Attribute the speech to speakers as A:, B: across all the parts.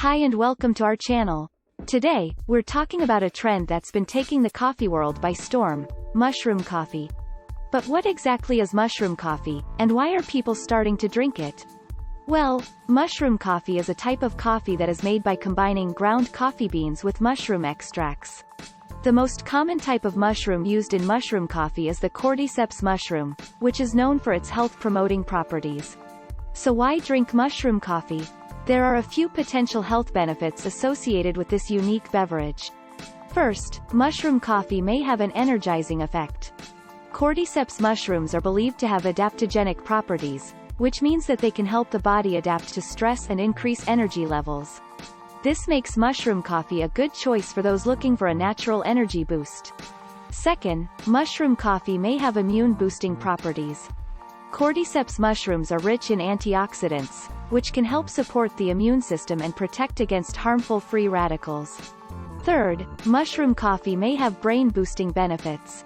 A: Hi and welcome to our channel. Today, we're talking about a trend that's been taking the coffee world by storm: mushroom coffee. But what exactly is mushroom coffee, and why are people starting to drink it? Well, mushroom coffee is a type of coffee that is made by combining ground coffee beans with mushroom extracts. The most common type of mushroom used in mushroom coffee is the cordyceps mushroom, which is known for its health-promoting properties. So why drink mushroom coffee? There are a few potential health benefits associated with this unique beverage. First, mushroom coffee may have an energizing effect. Cordyceps mushrooms are believed to have adaptogenic properties, which means that they can help the body adapt to stress and increase energy levels. This makes mushroom coffee a good choice for those looking for a natural energy boost. Second, mushroom coffee may have immune-boosting properties. Cordyceps mushrooms are rich in antioxidants, which can help support the immune system and protect against harmful free radicals. Third, mushroom coffee may have brain-boosting benefits.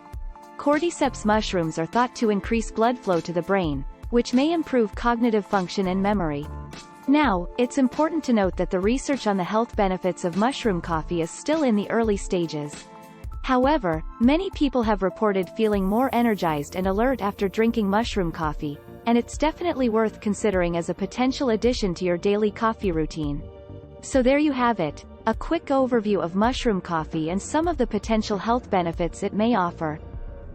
A: Cordyceps mushrooms are thought to increase blood flow to the brain, which may improve cognitive function and memory. Now, it's important to note that the research on the health benefits of mushroom coffee is still in the early stages. However, many people have reported feeling more energized and alert after drinking mushroom coffee, and it's definitely worth considering as a potential addition to your daily coffee routine. So there you have it, a quick overview of mushroom coffee and some of the potential health benefits it may offer.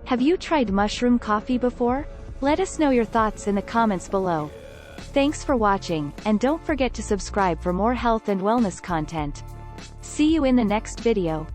A: Have you tried mushroom coffee before? Let us know your thoughts in the comments below. Thanks for watching, and don't forget to subscribe for more health and wellness content. See you in the next video.